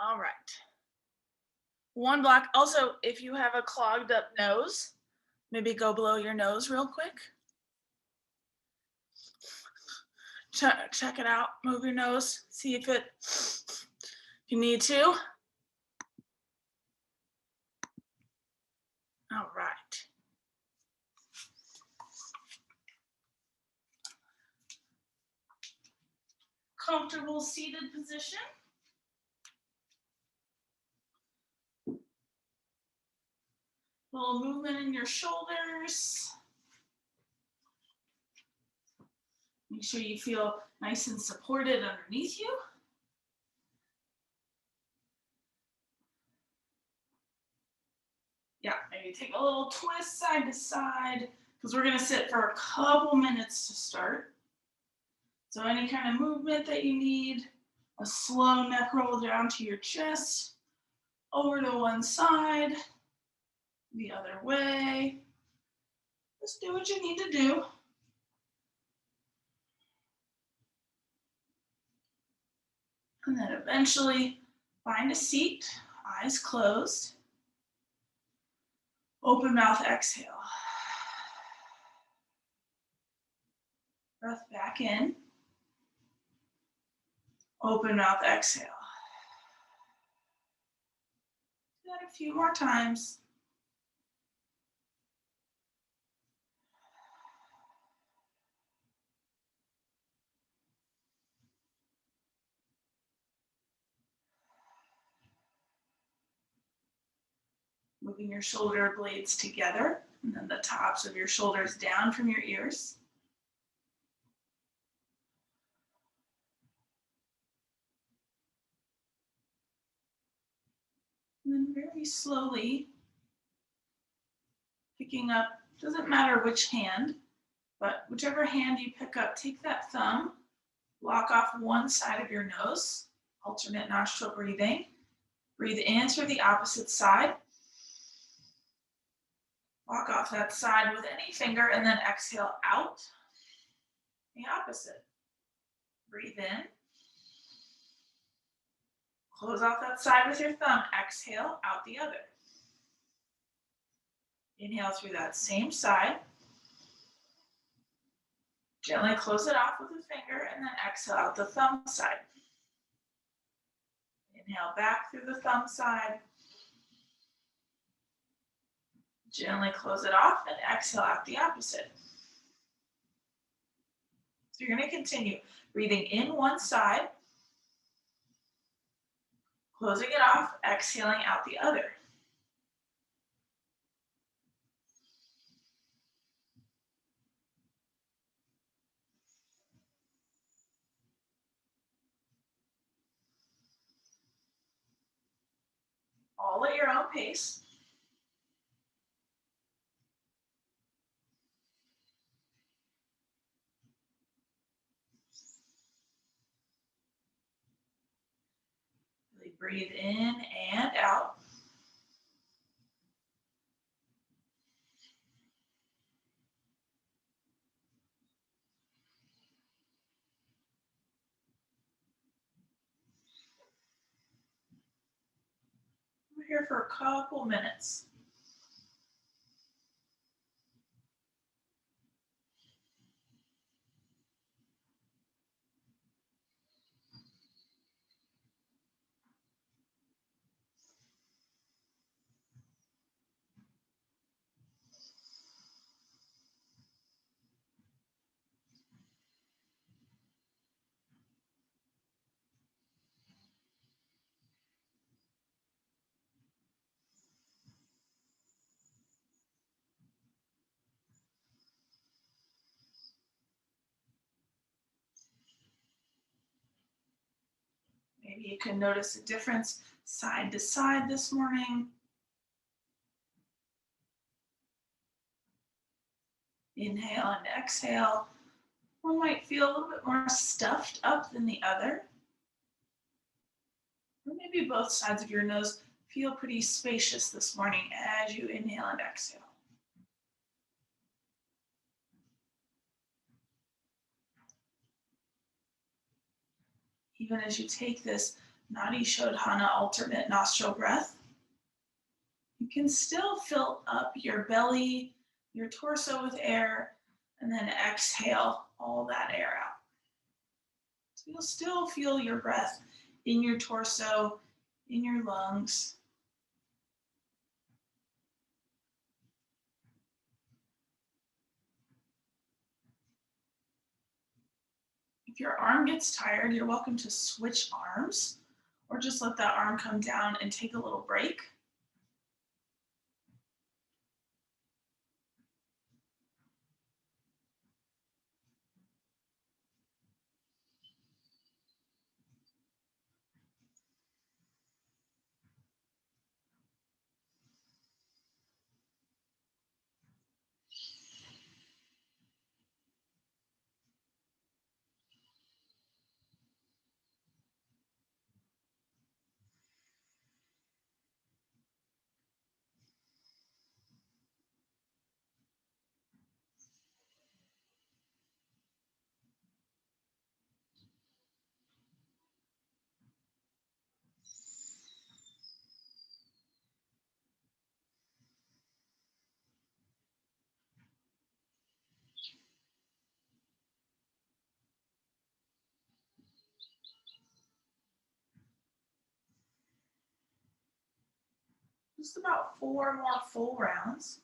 All right. One block. Also, if you have a clogged up nose, maybe go blow your nose real quick. Check it out. Move your nose. See if you need to. All right. Comfortable seated position. Little movement in your shoulders. Make sure you feel nice and supported underneath you. Yeah, maybe take a little twist side to side because we're going to sit for a couple minutes to start. So any kind of movement that you need, a slow neck roll down to your chest, over to one side, the other way. Just do what you need to do. And then eventually find a seat, eyes closed. Open mouth exhale. Breath back in. Open mouth exhale. Do that a few more times. Moving your shoulder blades together and then the tops of your shoulders down from your ears. And then very slowly picking up, doesn't matter which hand, but whichever hand you pick up, take that thumb, block off one side of your nose, alternate nostril breathing. Breathe in through the opposite side. Block off that side with any finger and then exhale out the opposite. Breathe in. Close off that side with your thumb. Exhale out the other. Inhale through that same side. Gently close it off with a finger and then exhale out the thumb side. Inhale back through the thumb side. Gently close it off and exhale out the opposite. So you're going to continue breathing in one side, closing it off, exhaling out the other. All at your own pace. Really breathe in and out. We're here for a couple minutes. Maybe you can notice a difference side to side this morning. Inhale and exhale. One might feel a little bit more stuffed up than the other. Or maybe both sides of your nose feel pretty spacious this morning as you inhale and exhale. Even as you take this Nadi Shodhana alternate nostril breath. You can still fill up your belly, your torso with air, and then exhale all that air out. So you'll still feel your breath in your torso, in your lungs. If your arm gets tired, you're welcome to switch arms or just let that arm come down and take a little break. Just about 4 more full rounds.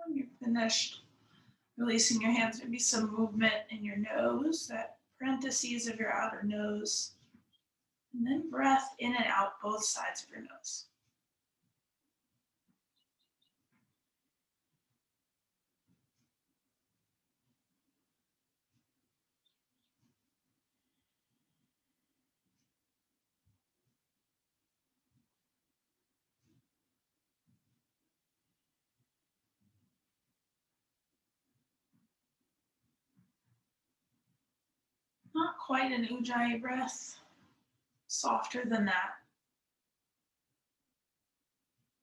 When you're finished, releasing your hands, maybe some movement in your nose, that parentheses of your outer nose. And then breath in and out both sides of your nose. Not quite an Ujjayi breath, softer than that.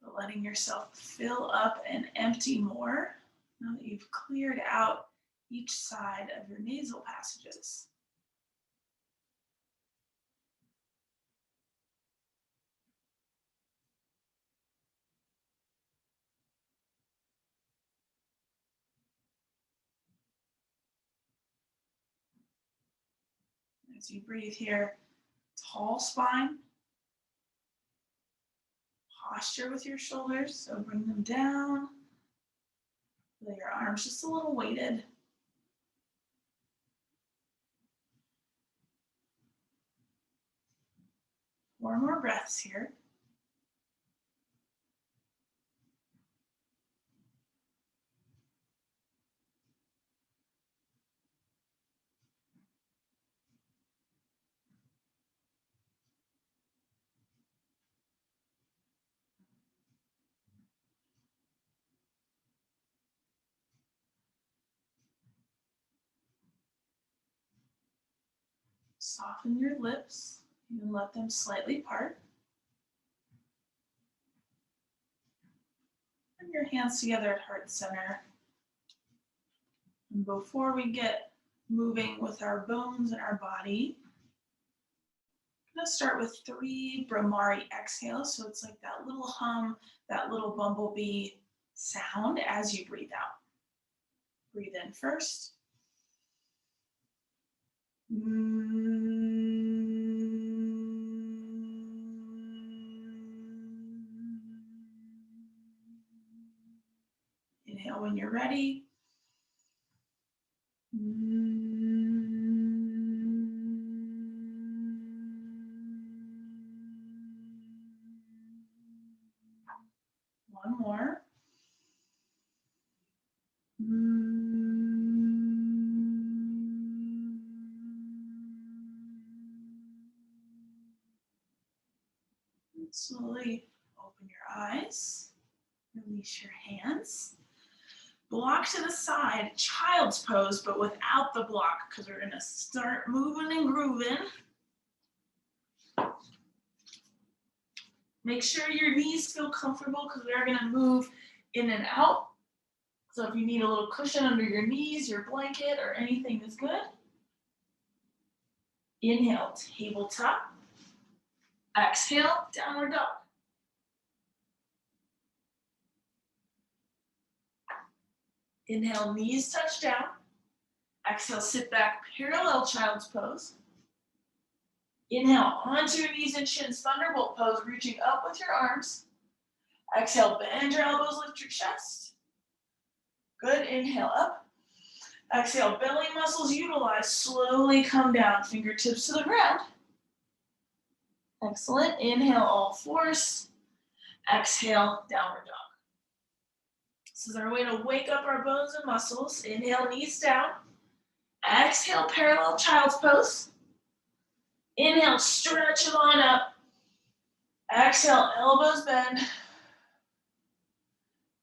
But letting yourself fill up and empty more now that you've cleared out each side of your nasal passages. As you breathe here, tall spine, posture with your shoulders, so bring them down. Feel your arms just a little weighted. 4 more breaths here. Soften your lips. You can let them slightly part. And your hands together at heart center. And before we get moving with our bones and our body, I'm going to start with 3 Brahmari exhales. So it's like that little hum, that little bumblebee sound as you breathe out. Breathe in first. Inhale when you're ready. One more. Slowly open your eyes. Release your hands. Block to the side, child's pose, but without the block, because we're gonna start moving and grooving. Make sure your knees feel comfortable because we are gonna move in and out. So if you need a little cushion under your knees, your blanket, or anything is good. Inhale, tabletop. Exhale, downward dog. Inhale, knees touch down. Exhale, sit back, parallel child's pose. Inhale, onto your knees and shins, thunderbolt pose, reaching up with your arms. Exhale, bend your elbows, lift your chest. Good, inhale up. Exhale, belly muscles utilized, slowly come down, fingertips to the ground. Excellent, inhale, all fours. Exhale, downward dog. This is our way to wake up our bones and muscles. Inhale, knees down. Exhale, parallel child's pose. Inhale, stretch them on up. Exhale, elbows bend.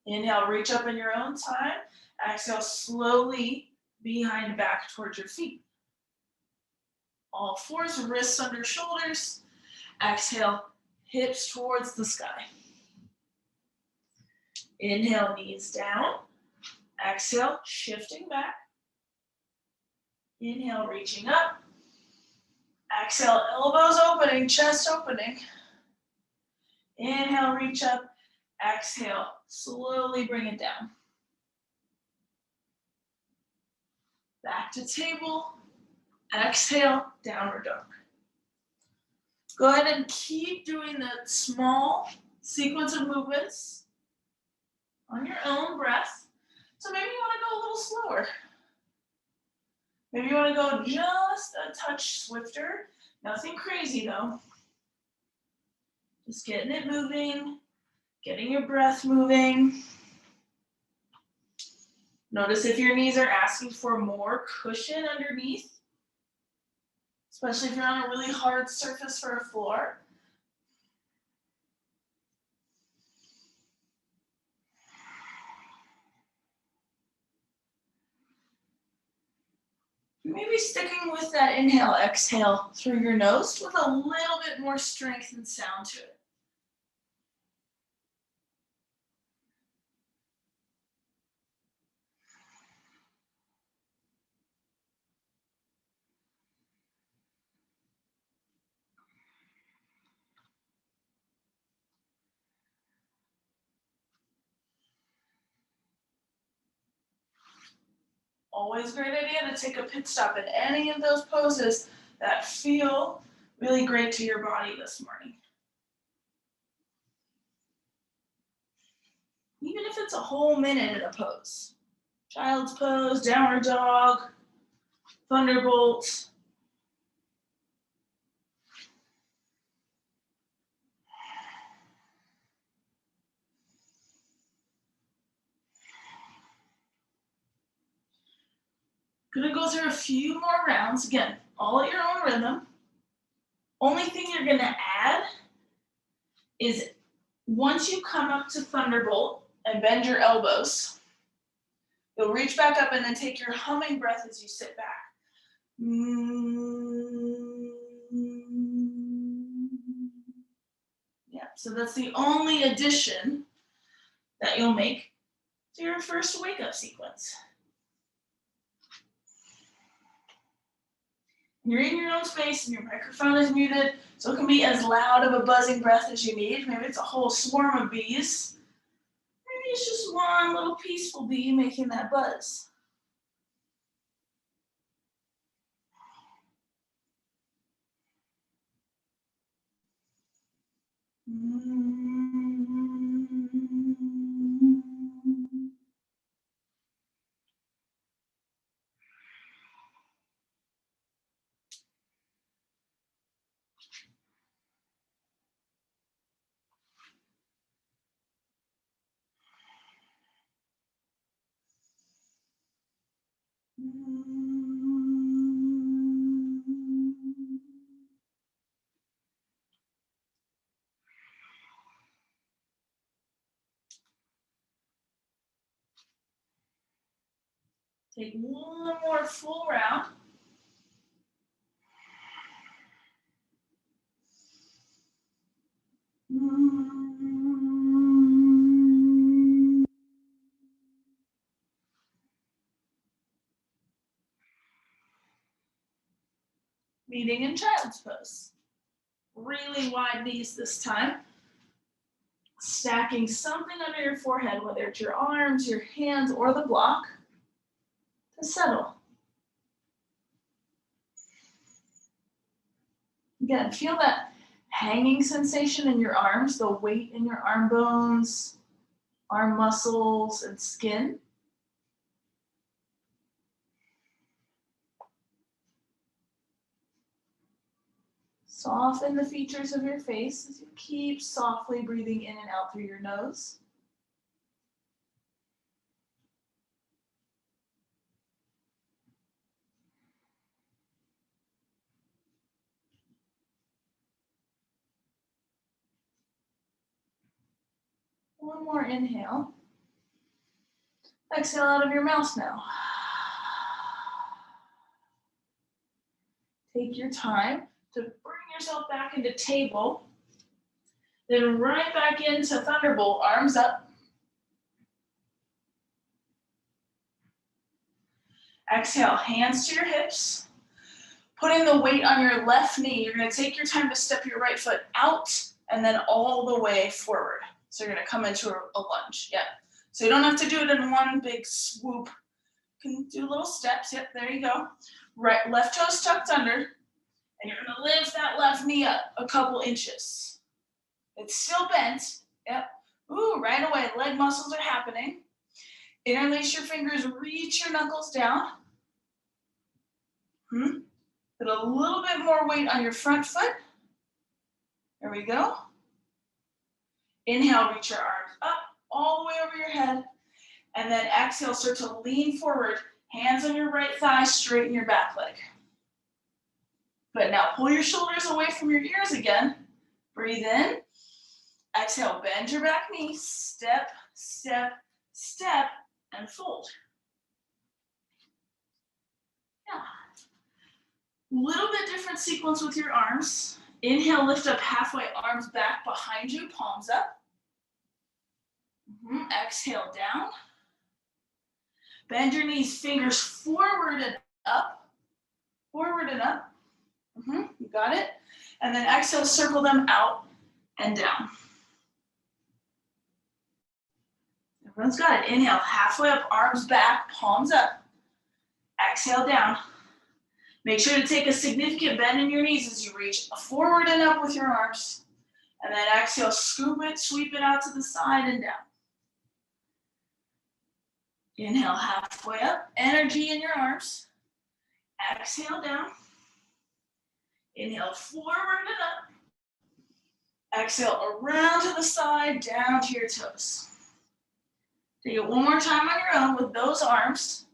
Inhale, reach up in your own time. Exhale, slowly behind back towards your feet. All fours, wrists under shoulders. Exhale, hips towards the sky. Inhale, knees down. Exhale, shifting back. Inhale, reaching up. Exhale, elbows opening, chest opening. Inhale, reach up. Exhale, slowly bring it down. Back to table. Exhale, downward dog. Go ahead and keep doing the small sequence of movements on your own breath. So maybe you want to go a little slower. Maybe you want to go just a touch swifter. Nothing crazy though. Just getting it moving, getting your breath moving. Notice if your knees are asking for more cushion underneath, especially if you're on a really hard surface for a floor. Maybe sticking with that inhale, exhale through your nose with a little bit more strength and sound to it. Always a great idea to take a pit stop in any of those poses that feel really great to your body this morning. Even if it's a whole minute in a pose. Child's pose, downward dog, thunderbolt. Gonna go through a few more rounds. Again, all at your own rhythm. Only thing you're gonna add is once you come up to thunderbolt and bend your elbows, you'll reach back up and then take your humming breath as you sit back. Yeah, so that's the only addition that you'll make to your first wake up sequence. You're in your own space and your microphone is muted, so it can be as loud of a buzzing breath as you need. Maybe it's a whole swarm of bees. Maybe it's just one little peaceful bee making that buzz. Take one more full round. Meeting in child's pose. Really wide knees this time. Stacking something under your forehead, whether it's your arms, your hands, or the block, to settle. Again, feel that hanging sensation in your arms, the weight in your arm bones, arm muscles, and skin. Soften the features of your face as you keep softly breathing in and out through your nose. One more inhale. Exhale out of your mouth now. Take your time to bring yourself back into table. Then right back into thunderbolt, arms up. Exhale, hands to your hips. Putting the weight on your left knee, you're gonna take your time to step your right foot out and then all the way forward. So you're gonna come into a lunge, yeah. So you don't have to do it in one big swoop. You can do little steps, yep, there you go. Right, left toes tucked under, and you're gonna lift that left knee up a couple inches. It's still bent, yep. Ooh, right away, leg muscles are happening. Interlace your fingers, reach your knuckles down. Put a little bit more weight on your front foot. There we go. Inhale, reach your arms up, all the way over your head. And then exhale, start to lean forward. Hands on your right thigh, straighten your back leg. Good, now pull your shoulders away from your ears again. Breathe in. Exhale, bend your back knee. Step, step, step, and fold. Yeah. Little bit different sequence with your arms. Inhale, lift up halfway, arms back behind you, palms up. Exhale, down. Bend your knees, fingers forward and up. Forward and up. You got it. And then exhale, circle them out and down. Everyone's got it. Inhale, halfway up, arms back, palms up. Exhale, down. Make sure to take a significant bend in your knees as you reach forward and up with your arms. And then exhale, scoop it, sweep it out to the side and down. Inhale, halfway up, energy in your arms. Exhale, down. Inhale, forward and up. Exhale, around to the side, down to your toes. Take it one more time on your own with those arms.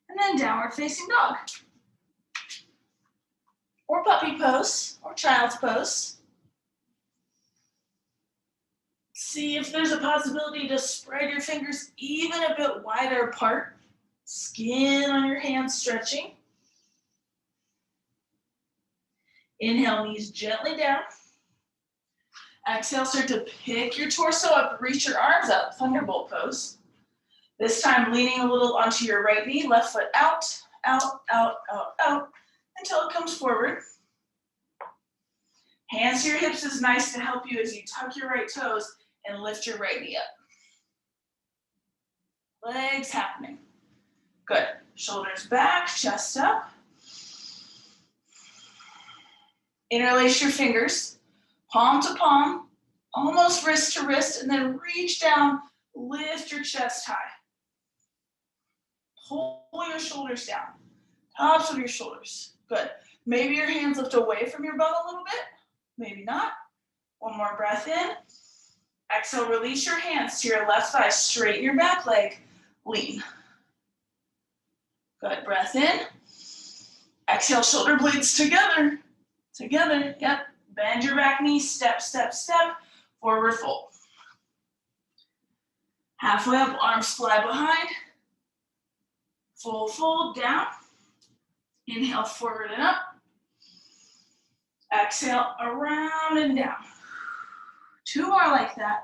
And then downward facing dog. Or puppy pose, or child's pose. See if there's a possibility to spread your fingers even a bit wider apart. Skin on your hands stretching. Inhale, knees gently down. Exhale, start to pick your torso up, reach your arms up, thunderbolt pose. This time leaning a little onto your right knee, left foot out, out, out, out, out, until it comes forward. Hands to your hips is nice to help you as you tuck your right toes and lift your right knee up. Legs happening. Good. Shoulders back, chest up. Interlace your fingers, palm to palm, almost wrist to wrist, and then reach down, lift your chest high. Pull your shoulders down, tops of your shoulders. Good. Maybe your hands lift away from your butt a little bit. Maybe not. One more breath in. Exhale, release your hands to your left thigh, straighten your back leg, lean. Good, breath in. Exhale, shoulder blades together. Together, yep. Bend your back knee, step, step, step, forward fold. Halfway up, arms fly behind. Full fold, down. Inhale, forward and up. Exhale, around and down. 2 more like that.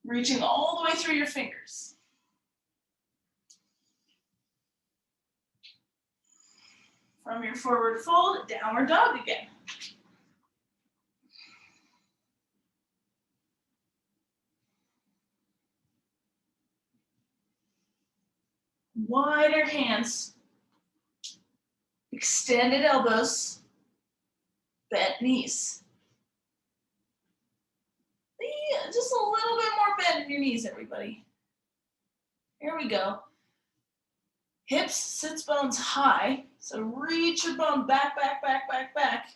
Reaching all the way through your fingers. From your forward fold, downward dog again. Wider hands, extended elbows, bent knees. Just a little bit more bend in your knees, everybody. Here we go. Hips, sits bones high. So reach your bone back, back, back, back, back.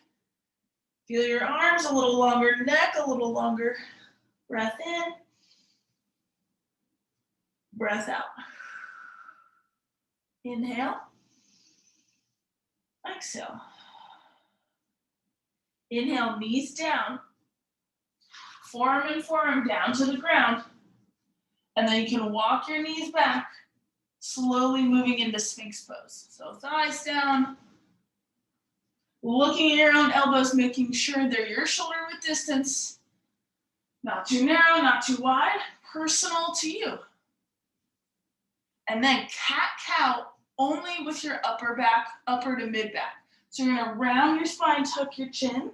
Feel your arms a little longer, neck a little longer. Breath in. Breath out. Inhale. Exhale. Inhale, knees down. Forearm and forearm down to the ground. And then you can walk your knees back, slowly moving into Sphinx pose. So thighs down. Looking at your own elbows, making sure they're your shoulder width distance. Not too narrow, not too wide. Personal to you. And then cat-cow only with your upper back, upper to mid back. So you're gonna round your spine, tuck your chin.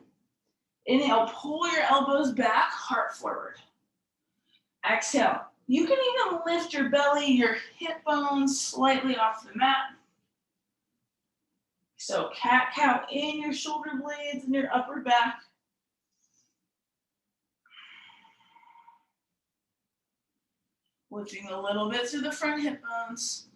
Inhale, pull your elbows back, heart forward. Exhale. You can even lift your belly, your hip bones slightly off the mat. So cat-cow in your shoulder blades and your upper back. Lifting a little bit through the front hip bones.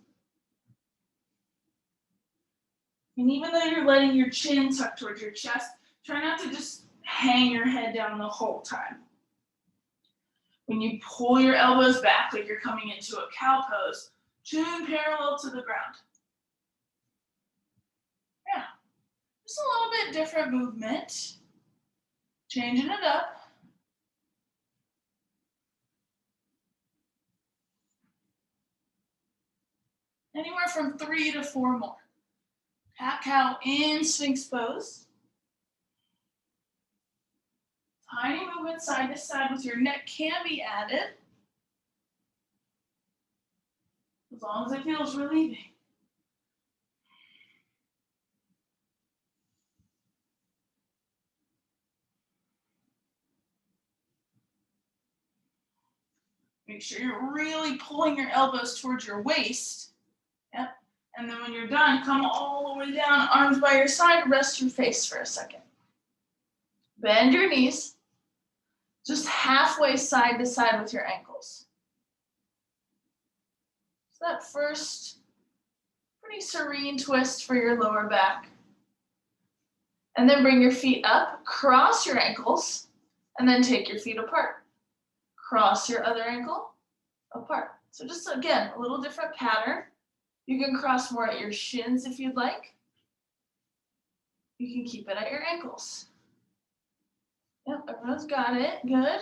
And even though you're letting your chin tuck towards your chest, try not to just hang your head down the whole time. When you pull your elbows back like you're coming into a cow pose, chin parallel to the ground. Yeah, just a little bit different movement. Changing it up. Anywhere from 3 to 4 more. Cat-cow in Sphinx pose. Tiny movement side to side with your neck can be added. As long as it feels relieving. Make sure you're really pulling your elbows towards your waist. Yep. And then when you're done, come all the way down, arms by your side, rest your face for a second. Bend your knees. Just halfway side to side with your ankles. So that first pretty serene twist for your lower back. And then bring your feet up, cross your ankles, and then take your feet apart. Cross your other ankle, apart. So just again, a little different pattern. You can cross more at your shins if you'd like. You can keep it at your ankles. Yep, everyone's got it, good.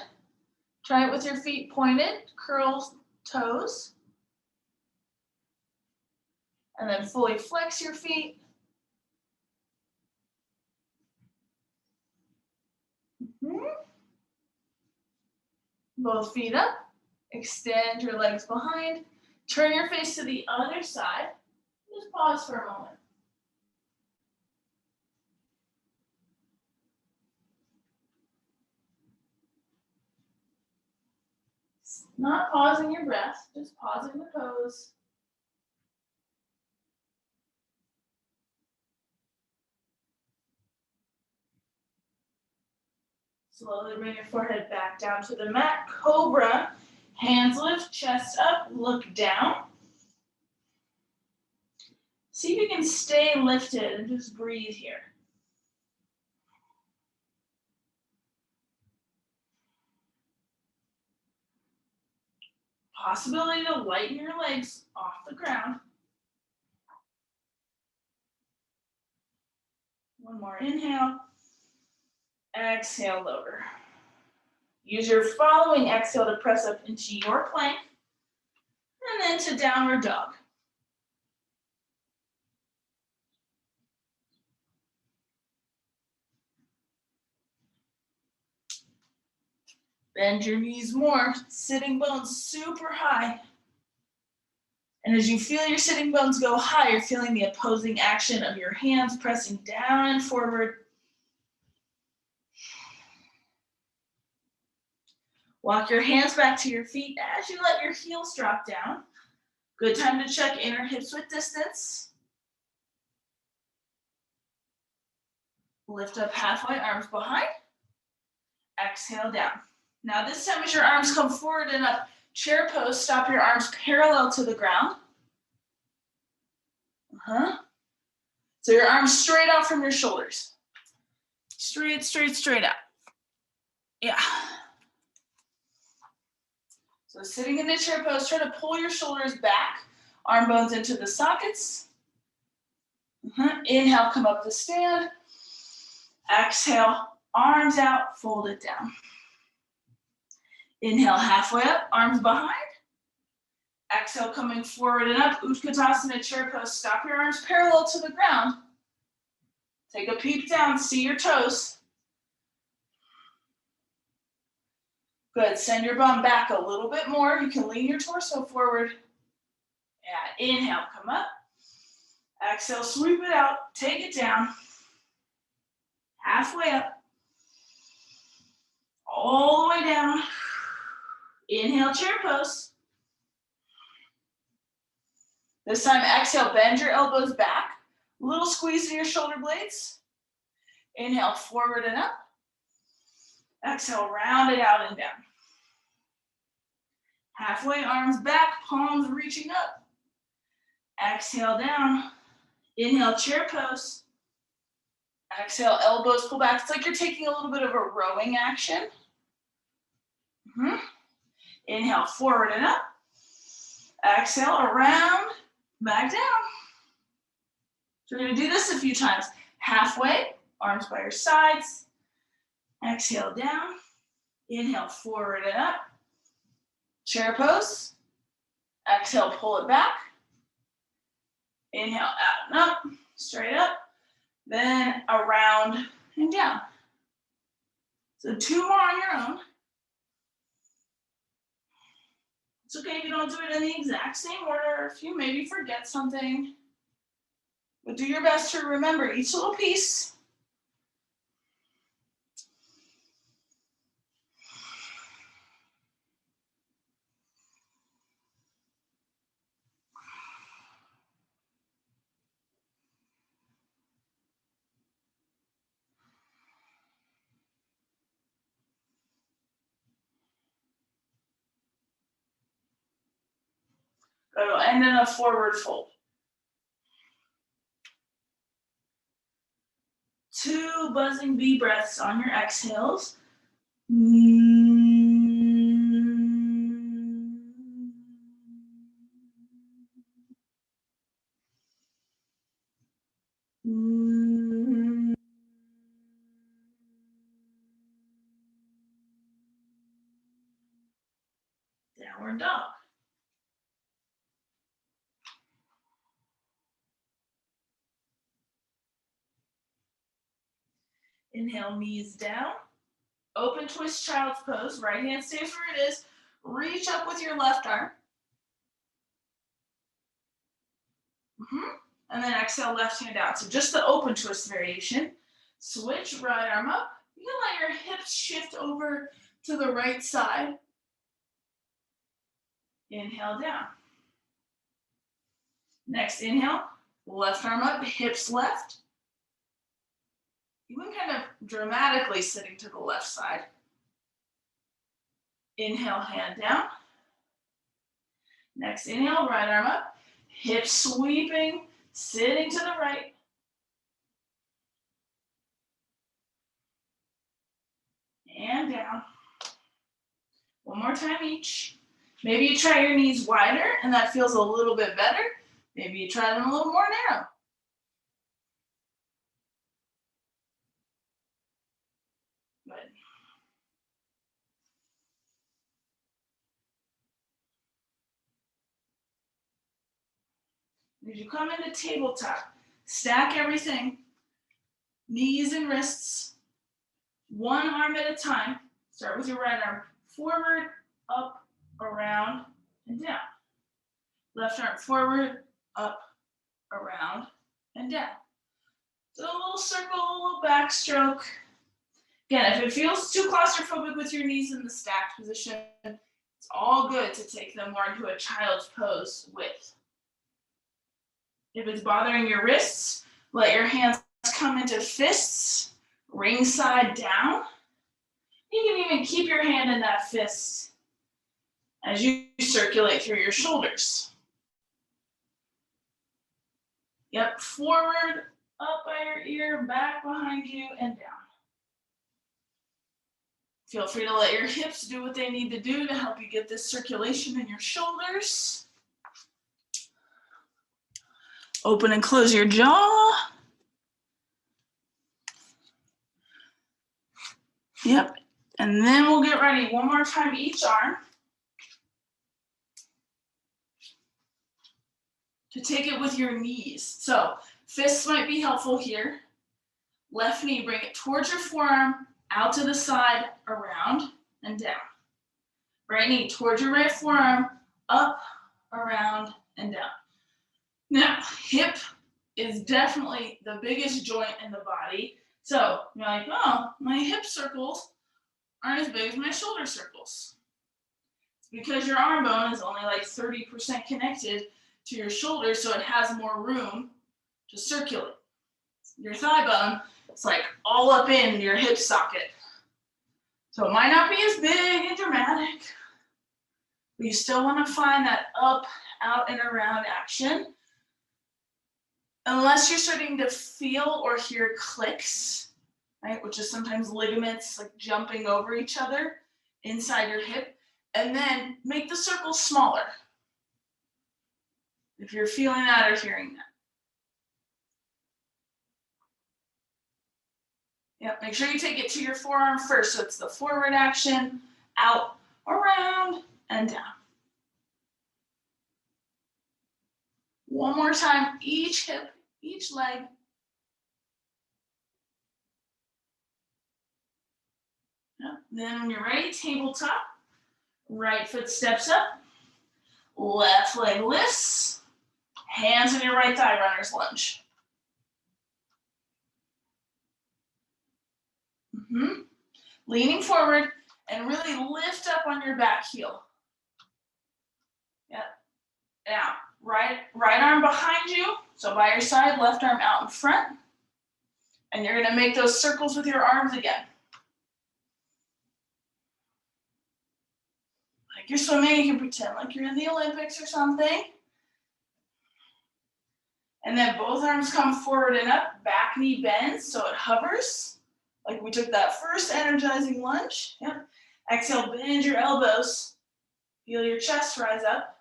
Try it with your feet pointed, curl toes. And then fully flex your feet. Both feet up, extend your legs behind, turn your face to the other side. Just pause for a moment. Not pausing your breath, just pausing the pose. Slowly bring your forehead back down to the mat. Cobra, hands lift, chest up, look down. See if you can stay lifted and just breathe here. Possibility to lighten your legs off the ground. One more inhale. Exhale, lower. Use your following exhale to press up into your plank and then to downward dog. Bend your knees more, sitting bones super high. And as you feel your sitting bones go high, you're feeling the opposing action of your hands pressing down and forward. Walk your hands back to your feet as you let your heels drop down. Good time to check inner hips width distance. Lift up halfway, arms behind. Exhale down. Now this time as your arms come forward and up, chair pose, stop your arms parallel to the ground. So your arms straight out from your shoulders. Straight out. Yeah. So sitting in the chair pose, try to pull your shoulders back, arm bones into the sockets. Inhale, come up to stand. Exhale, arms out, fold it down. Inhale, halfway up, arms behind. Exhale, coming forward and up, Utkatasana chair pose. Stop your arms parallel to the ground. Take a peek down, see your toes. Good, send your bum back a little bit more. You can lean your torso forward. Yeah, inhale, come up. Exhale, sweep it out, take it down. Halfway up. All the way down. Inhale, chair pose. This time, exhale, bend your elbows back. Little squeeze in your shoulder blades. Inhale, forward and up. Exhale, round it out and down. Halfway, arms back, palms reaching up. Exhale, down. Inhale, chair pose. Exhale, elbows pull back. It's like you're taking a little bit of a rowing action. Inhale, forward and up. Exhale, around, back down. So we're gonna do this a few times. Halfway, arms by your sides. Exhale, down. Inhale, forward and up. Chair pose. Exhale, pull it back. Inhale, out and up, straight up. Then around and down. So 2 more on your own. It's okay if you don't do it in the exact same order. If you maybe forget something, but do your best to remember each little piece. Good, and then a forward fold. 2 buzzing bee breaths on your exhales. Downward dog. Inhale, knees down. Open twist child's pose. Right hand stays where it is. Reach up with your left arm. And then exhale, left hand out. So just the open twist variation. Switch, right arm up. You can let your hips shift over to the right side. Inhale, down. Next inhale, left arm up, hips left. even kind of dramatically sitting to the left side. Inhale, hand down. Next inhale, right arm up. Hips sweeping, sitting to the right. And down. One more time each. Maybe you try your knees wider and that feels a little bit better. Maybe you try them a little more narrow. Good. As you come into tabletop, stack everything, knees and wrists, one arm at a time. Start with your right arm forward, up, around, and down. Left arm forward, up, around, and down. So a little circle, a little backstroke. Again, if it feels too claustrophobic with your knees in the stacked position, it's all good to take them more into a child's pose with. If it's bothering your wrists, let your hands come into fists, ring side down. You can even keep your hand in that fist as you circulate through your shoulders. Yep, forward, up by your ear, back behind you, and down. Feel free to let your hips do what they need to do to help you get this circulation in your shoulders. Open and close your jaw. Yep, and then we'll get ready one more time each arm to take it with your knees. So fists might be helpful here. Left knee, bring it towards your forearm, out to the side, around, and down. Right knee towards your right forearm, up, around, and down. Now, hip is definitely the biggest joint in the body. So you're like, oh, my hip circles aren't as big as my shoulder circles. It's because your arm bone is only like 30% connected to your shoulder, so it has more room to circulate. Your thigh bone is like all up in your hip socket. So it might not be as big and dramatic, but you still want to find that up, out, and around action. Unless you're starting to feel or hear clicks, right, which is sometimes ligaments like jumping over each other inside your hip, and then make the circles smaller if you're feeling that or hearing that. Yep, make sure you take it to your forearm first, so it's the forward action, out, around, and down. One more time, each hip, each leg. Yep. Then when you're ready, tabletop, right foot steps up, left leg lifts, hands on your right thigh, runner's lunge. Leaning forward and really lift up on your back heel. Yep. Now, right arm behind you, so by your side, left arm out in front. And you're gonna make those circles with your arms again. Like you're swimming, you can pretend like you're in the Olympics or something. And then both arms come forward and up, back knee bends, so it hovers. Like we took that first energizing lunge. Yep. Exhale, bend your elbows. Feel your chest rise up.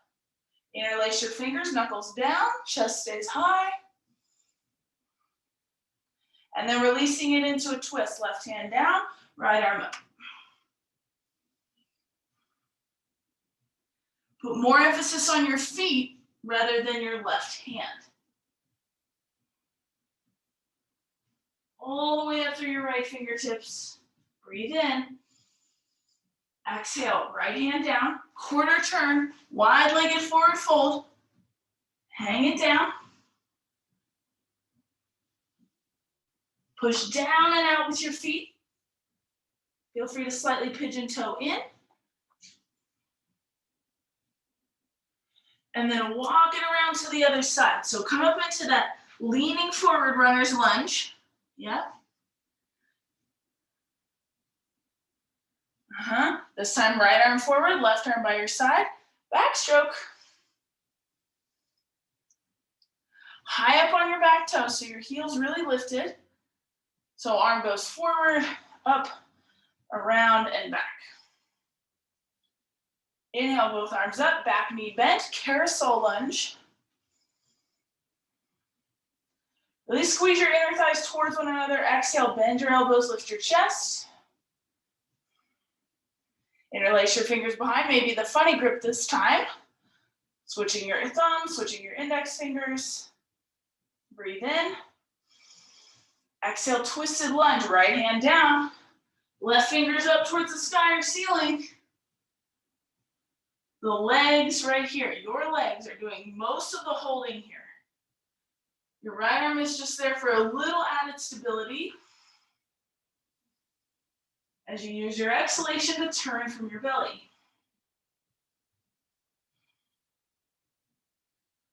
Interlace your fingers, knuckles down, chest stays high. And then releasing it into a twist. Left hand down, right arm up. Put more emphasis on your feet rather than your left hand. All the way up through your right fingertips. Breathe in. Exhale, right hand down, quarter turn, wide-legged forward fold. Hang it down. Push down and out with your feet. Feel free to slightly pigeon toe in. And then walk it around to the other side. So come up into that leaning forward runner's lunge. Yep. This time, right arm forward, left arm by your side. Backstroke. High up on your back toe, so your heel's really lifted. So arm goes forward, up, around, and back. Inhale, both arms up, back knee bent, carousel lunge. Really squeeze your inner thighs towards one another. Exhale, bend your elbows, lift your chest. Interlace your fingers behind, maybe the funny grip this time. Switching your thumb, switching your index fingers. Breathe in. Exhale, twisted lunge, right hand down. Left fingers up towards the sky or ceiling. The legs right here, your legs are doing most of the holding here. Your right arm is just there for a little added stability as you use your exhalation to turn from your belly.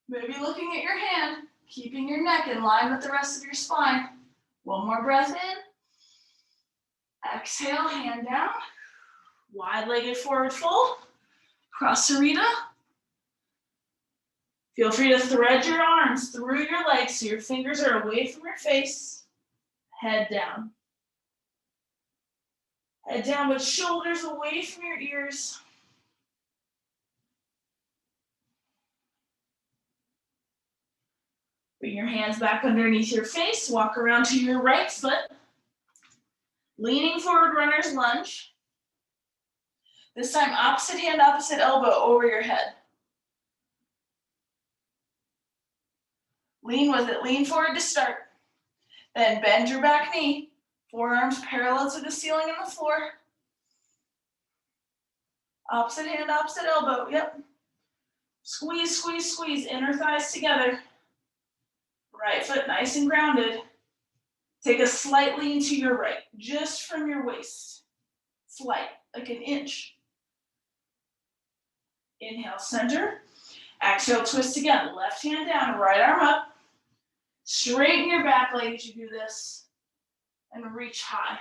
Maybe looking at your hand, keeping your neck in line with the rest of your spine. One more breath in. Exhale, hand down. Wide-legged forward fold. Cross Sarita. Feel free to thread your arms through your legs so your fingers are away from your face. Head down. Head down with shoulders away from your ears. Bring your hands back underneath your face. Walk around to your right foot. Leaning forward, runner's lunge. This time, opposite hand, opposite elbow over your head. Lean with it. Lean forward to start. Then bend your back knee. Forearms parallel to the ceiling and the floor. Opposite hand, opposite elbow. Yep. Squeeze, squeeze, squeeze. Inner thighs together. Right foot nice and grounded. Take a slight lean to your right, just from your waist. Slight, like an inch. Inhale, center. Exhale, twist again. Left hand down, right arm up. Straighten your back leg as you do this. And reach high.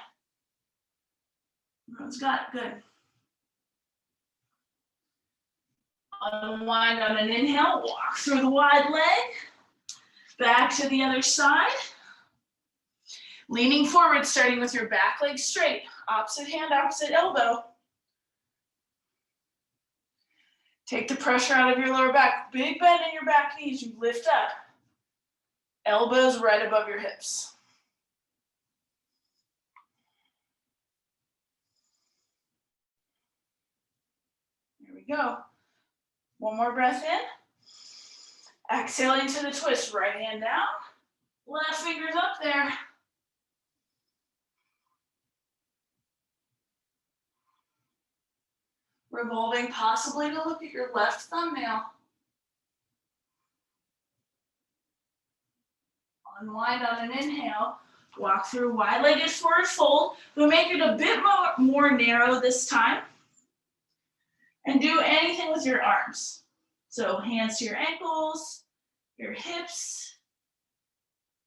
Everyone's got it, good. Unwind on an inhale, walk through the wide leg. Back to the other side. Leaning forward, starting with your back leg straight. Opposite hand, opposite elbow. Take the pressure out of your lower back. Big bend in your back knees. You lift up. Elbows right above your hips. Here we go. One more breath in. Exhaling to the twist. Right hand down. Left fingers up there. Revolving possibly to look at your left thumbnail. Unwind on an inhale. Walk through wide-legged forward fold. We'll make it a bit more narrow this time. And do anything with your arms. So hands to your ankles, your hips,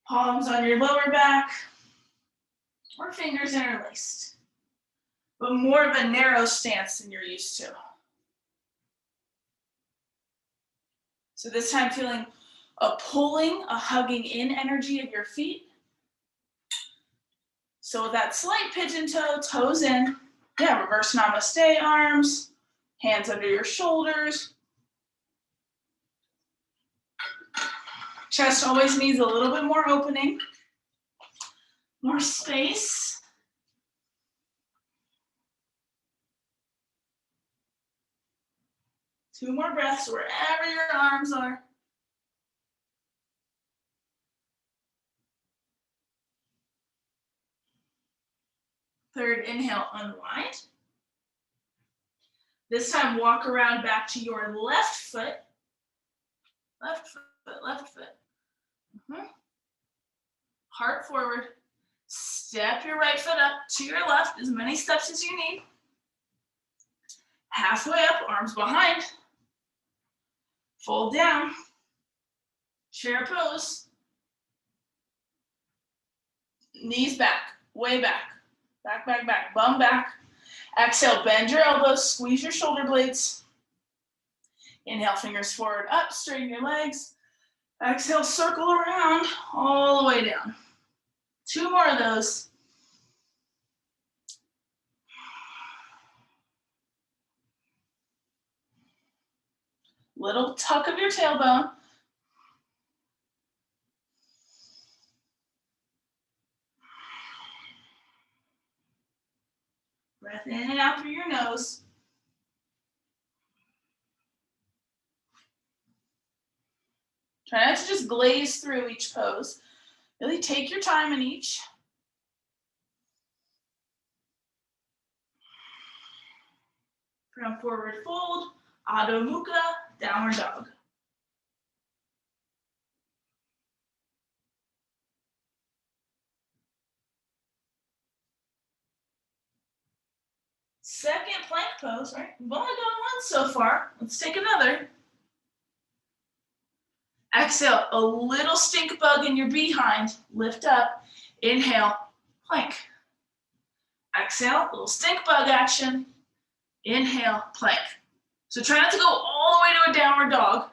palms on your lower back, or fingers interlaced. But more of a narrow stance than you're used to. So this time feeling a pulling, a hugging in energy of your feet. So with that slight pigeon toe, toes in. Yeah, reverse namaste arms. Hands under your shoulders. Chest always needs a little bit more opening, more space. Two more breaths wherever your arms are. Third inhale, unwind. This time, walk around back to your left foot. Left foot, left foot. Heart forward. Step your right foot up to your left, as many steps as you need. Halfway up, arms behind. Fold down. Chair pose. Knees back, way back. Back, back, back, bum back. Exhale, bend your elbows, squeeze your shoulder blades. Inhale, fingers forward, up, straighten your legs. Exhale, circle around all the way down. 2 more of those. Little tuck of your tailbone. Breath in and out through your nose. Try not to just glaze through each pose. Really take your time in each. From forward fold, Adho Mukha, downward dog. Second plank pose, right? We've only done one so far. Let's take another. Exhale, a little stink bug in your behind. Lift up. Inhale, plank. Exhale, little stink bug action. Inhale, plank. So try not to go all the way to a downward dog.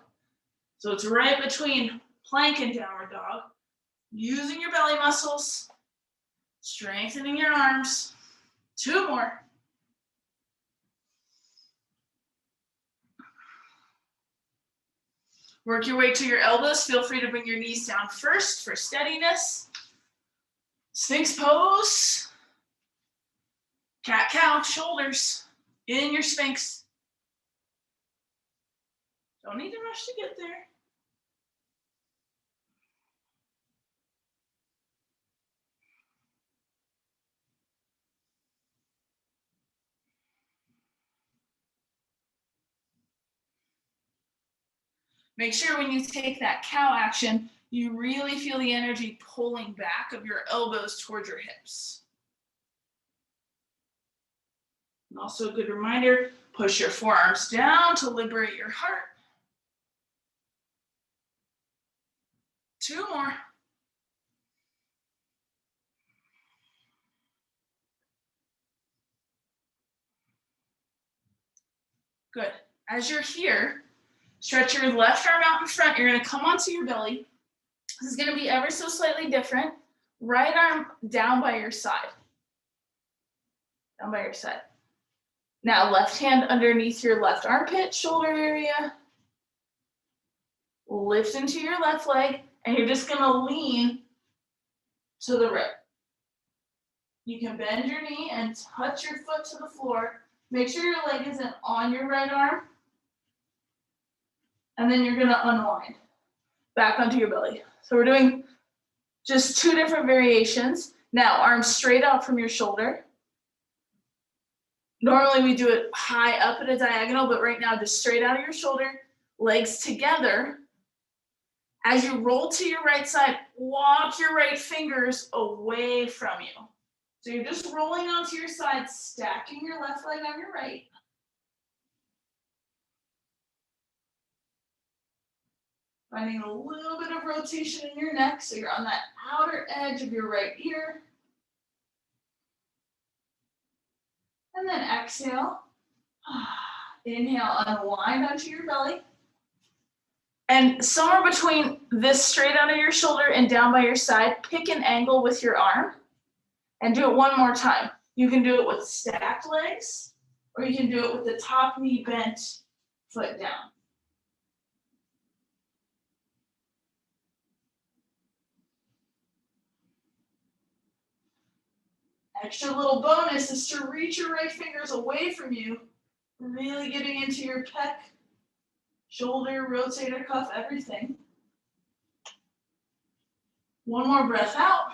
So it's right between plank and downward dog. Using your belly muscles, strengthening your arms. 2 more. Work your way to your elbows. Feel free to bring your knees down first for steadiness. Sphinx pose. Cat-cow, shoulders in your Sphinx. Don't need to rush to get there. Make sure when you take that cow action, you really feel the energy pulling back of your elbows towards your hips. And also a good reminder, push your forearms down to liberate your heart. 2 more. Good. As you're here, stretch your left arm out in front. You're going to come onto your belly. This is going to be ever so slightly different. Right arm down by your side. Down by your side. Now left hand underneath your left armpit, shoulder area. Lift into your left leg, and you're just going to lean to the right. You can bend your knee and touch your foot to the floor. Make sure your leg isn't on your right arm. And then you're going to unwind back onto your belly. So we're doing just 2 different variations. Now, arms straight out from your shoulder. Normally we do it high up at a diagonal, but right now just straight out of your shoulder, legs together. As you roll to your right side, walk your right fingers away from you. So you're just rolling onto your side, stacking your left leg on your right. Finding a little bit of rotation in your neck, so you're on that outer edge of your right ear. And then exhale. Inhale, unwind onto your belly. And somewhere between this straight out of your shoulder and down by your side, pick an angle with your arm and do it one more time. You can do it with stacked legs, or you can do it with the top knee bent, foot down. Extra little bonus is to reach your right fingers away from you, really getting into your pec, shoulder, rotator cuff, everything. One more breath out.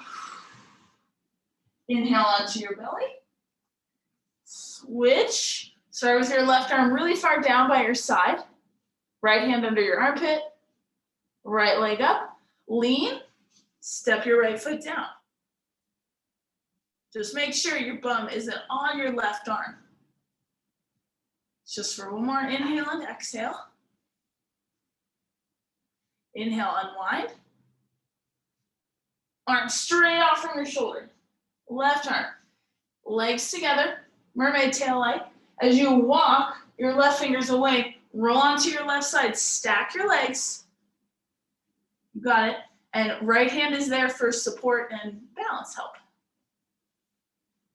Inhale onto your belly. Switch. Start with your left arm really far down by your side. Right hand under your armpit. Right leg up. Lean. Step your right foot down. Just make sure your bum isn't on your left arm. Just for one more inhale and exhale. Inhale, unwind. Arms straight out from your shoulder. Left arm. Legs together. mermaid tail-like. As you walk your left fingers away, roll onto your left side, stack your legs. You got it. And right hand is there for support and balance help.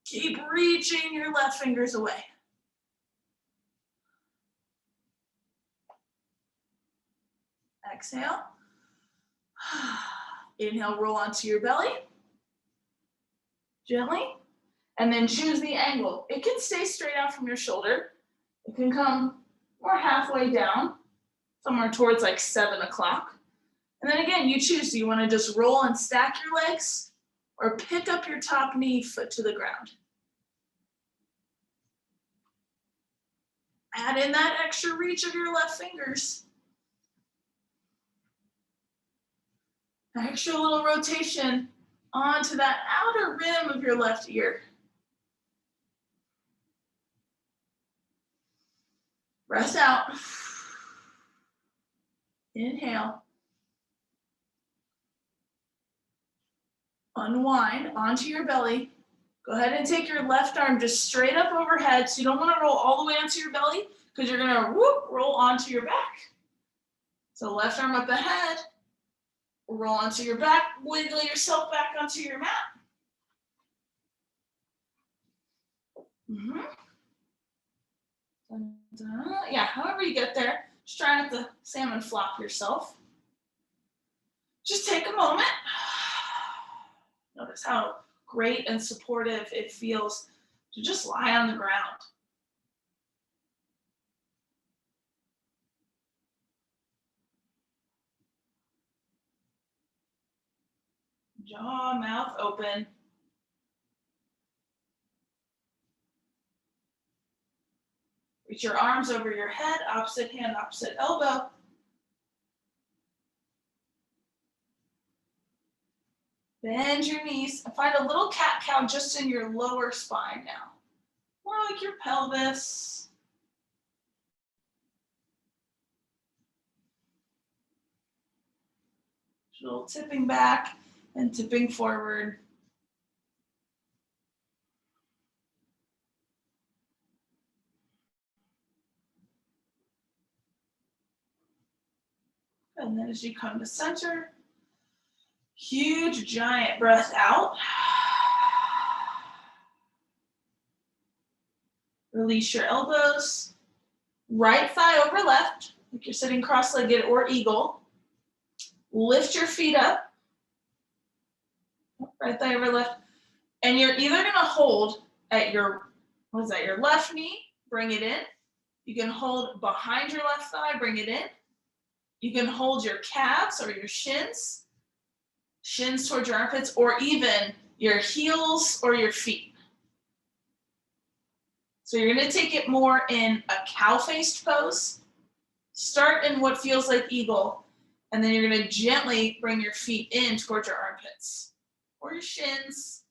Keep reaching your left fingers away. Exhale. Inhale, roll onto your belly. Gently. And then choose the angle. It can stay straight out from your shoulder. It can come more halfway down, somewhere towards like 7 o'clock. And then again, you choose. Do you want to just roll and stack your legs or pick up your top knee, foot to the ground? Add in that extra reach of your left fingers. Extra little rotation onto that outer rim of your left ear. Breath out. Inhale. Unwind onto your belly. Go ahead and take your left arm just straight up overhead. So you don't want to roll all the way onto your belly because you're going to roll onto your back. So left arm up ahead. Roll onto your back. Wiggle yourself back onto your mat. Yeah, however you get there. Just try not to salmon flop yourself. Just take a moment. Notice how great and supportive it feels to just lie on the ground. Jaw, mouth open. Reach your arms over your head, opposite hand, opposite elbow. Bend your knees and find a little cat-cow just in your lower spine now. More like your pelvis. A little tipping back and tipping forward. And then as you come to center, huge giant breath out. Release your elbows. Right thigh over left, like you're sitting cross-legged or eagle. Lift your feet up. Right thigh over left. And you're either gonna hold at your, your left knee, bring it in. You can hold behind your left thigh, bring it in. You can hold your calves or your shins towards your armpits, or even your heels or your feet. So you're gonna take it more in a cow-faced pose. Start in what feels like eagle, and then you're gonna gently bring your feet in towards your armpits or your shins.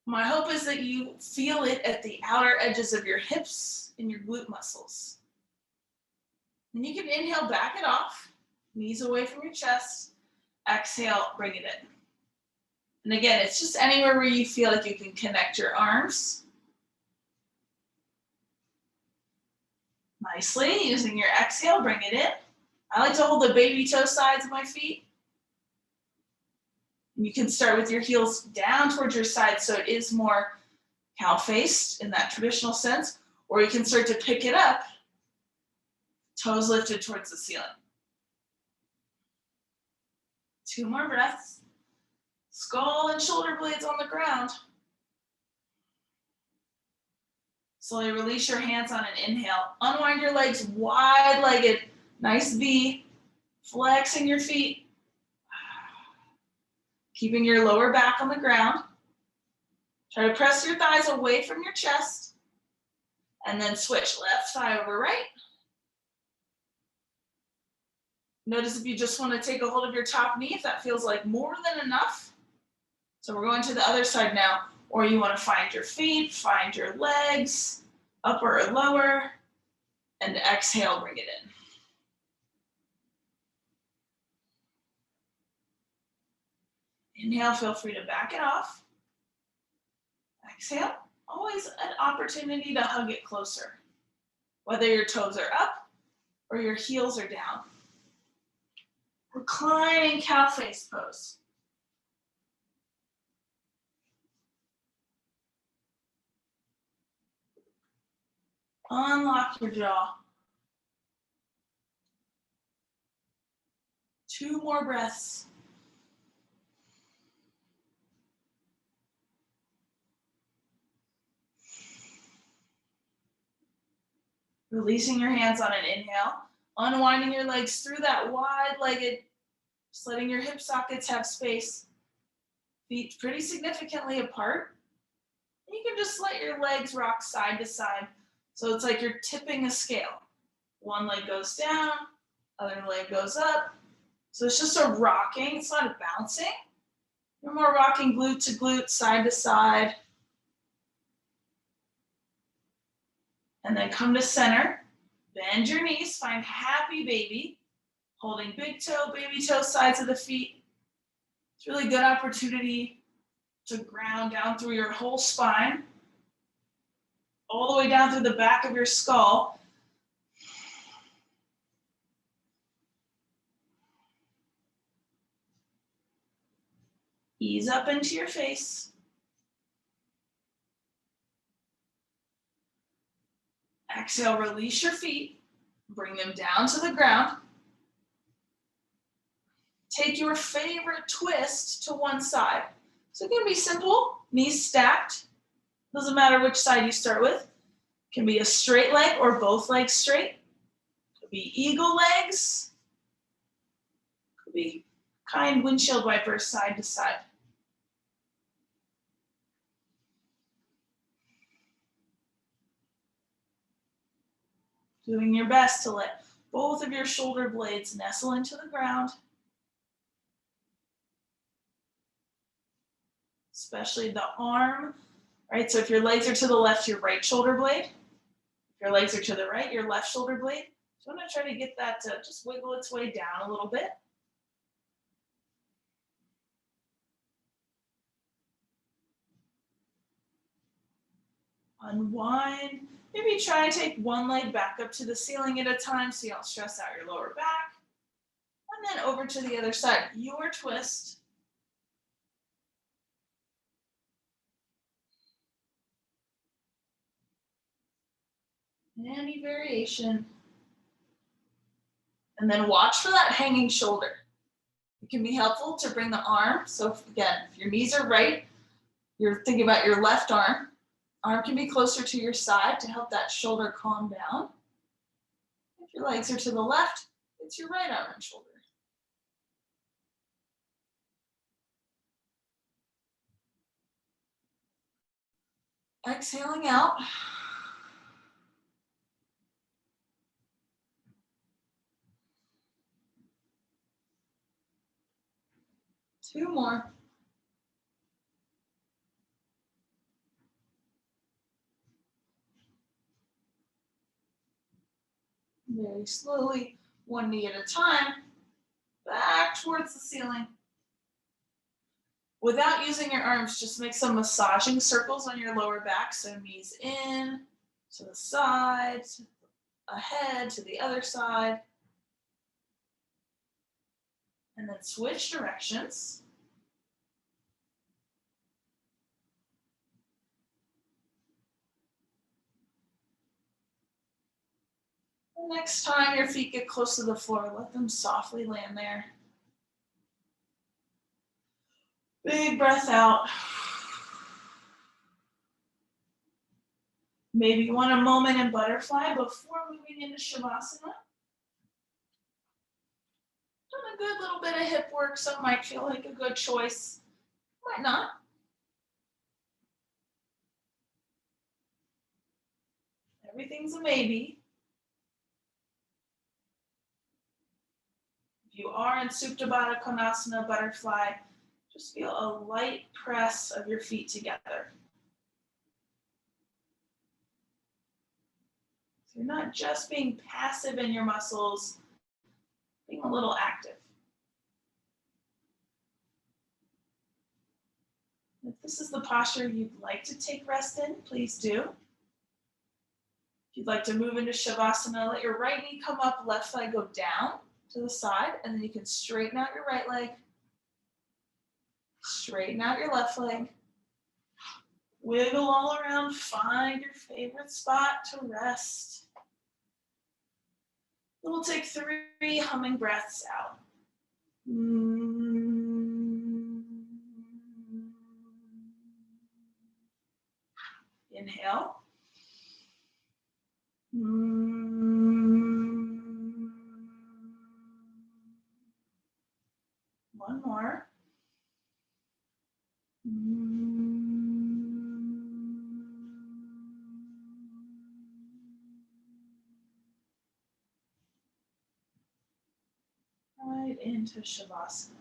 My hope is that you feel it at the outer edges of your hips and your glute muscles. And you can inhale, back it off, knees away from your chest. Exhale, bring it in. And again, it's just anywhere where you feel like you can connect your arms. Nicely, using your exhale, bring it in. I like to hold the baby toe sides of my feet. And you can start with your heels down towards your sides, so it is more cow-faced in that traditional sense, or you can start to pick it up, toes lifted towards the ceiling. 2 more breaths. Skull and shoulder blades on the ground. Slowly release your hands on an inhale. Unwind your legs wide-legged. Nice V. Flexing your feet. Keeping your lower back on the ground. Try to press your thighs away from your chest. And then switch left thigh over right. Notice if you just want to take a hold of your top knee, if that feels like more than enough. So we're going to the other side now, or you want to find your feet, find your legs, upper or lower, and exhale, bring it in. Inhale, feel free to back it off. Exhale, always an opportunity to hug it closer, whether your toes are up or your heels are down. Reclining cow face pose. Unlock your jaw. 2 more breaths. Releasing your hands on an inhale, unwinding your legs through that wide-legged, just letting your hip sockets have space. Feet pretty significantly apart. And you can just let your legs rock side to side. So it's like you're tipping a scale. One leg goes down, other leg goes up. So it's just a rocking, it's not a bouncing. You're more rocking glute to glute, side to side. And then come to center, bend your knees, find happy baby, holding big toe, baby toe, sides of the feet. It's really good opportunity to ground down through your whole spine, all the way down through the back of your skull. Ease up into your face. Exhale, release your feet, bring them down to the ground. Take your favorite twist to one side. So it can be simple, knees stacked. Doesn't matter which side you start with. It can be a straight leg or both legs straight. Could be eagle legs. Could be kind windshield wipers side to side. Doing your best to let both of your shoulder blades nestle into the ground. Especially the arm, right? So if your legs are to the left, your right shoulder blade. If your legs are to the right, your left shoulder blade. So I'm gonna try to get that to just wiggle its way down a little bit. Unwind. Maybe try and take one leg back up to the ceiling at a time so you don't stress out your lower back. And then over to the other side, your twist. Any variation. And then watch for that hanging shoulder. It can be helpful to bring the arm. So again, if your knees are right, you're thinking about your left arm. Arm can be closer to your side to help that shoulder calm down. If your legs are to the left, it's your right arm and shoulder. Exhaling out. Two more. Very slowly, one knee at a time, back towards the ceiling. Without using your arms, just make some massaging circles on your lower back. So knees in, to the side, ahead, to the other side. And then switch directions. The next time your feet get close to the floor, let them softly land there. Big breath out. Maybe you want a moment in butterfly before moving into Shavasana. Done a good little bit of hip work, so it might feel like a good choice. Might not. Everything's a maybe. If you are in Supta Baddha Konasana, butterfly, just feel a light press of your feet together. So you're not just being passive in your muscles, being a little active. If this is the posture you'd like to take rest in, please do. If you'd like to move into Shavasana, let your right knee come up, left leg go down to the side, and then you can straighten out your right leg, straighten out your left leg, wiggle all around, find your favorite spot to rest. Then we'll take 3 humming breaths out. Inhale. One more. Right into Shavasana.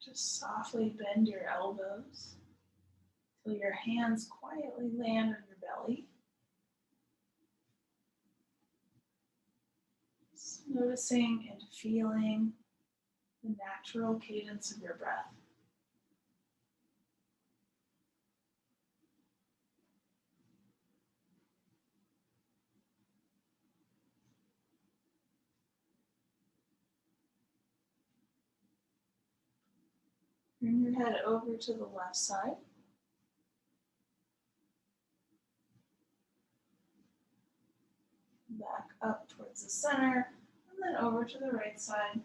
Just softly bend your elbows till your hands quietly land on your belly. Just noticing and feeling the natural cadence of your breath. Bring your head over to the left side. Back up towards the center, and then over to the right side.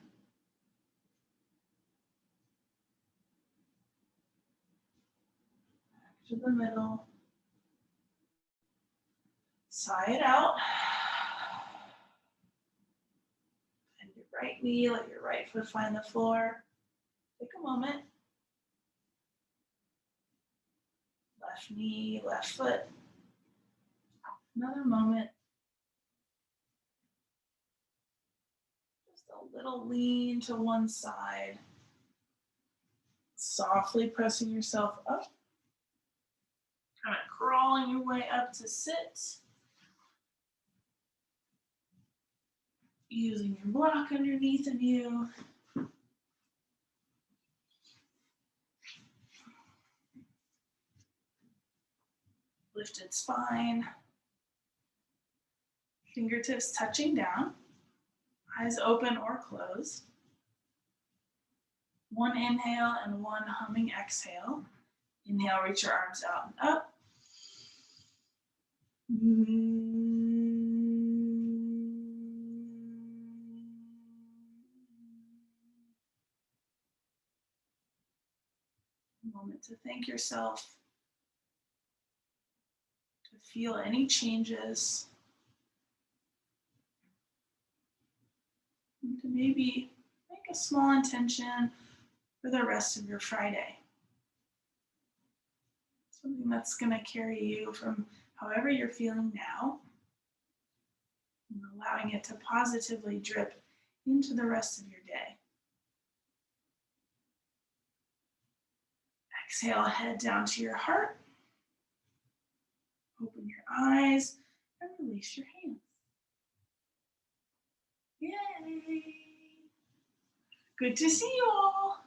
Back to the middle. Sigh it out. Bend your right knee, let your right foot find the floor. Take a moment. Left knee, left foot. Another moment. Just a little lean to one side. Softly pressing yourself up. Kind of crawling your way up to sit. Using your block underneath of you. Lifted spine. Fingertips touching down, eyes open or closed. One inhale and one humming exhale. Inhale, reach your arms out and up. A moment to thank yourself, to feel any changes, and to maybe make a small intention for the rest of your Friday. Something that's going to carry you from however you're feeling now, and allowing it to positively drip into the rest of your day. Exhale, head down to your heart. Open your eyes and release your hands. Yay! Good to see you all.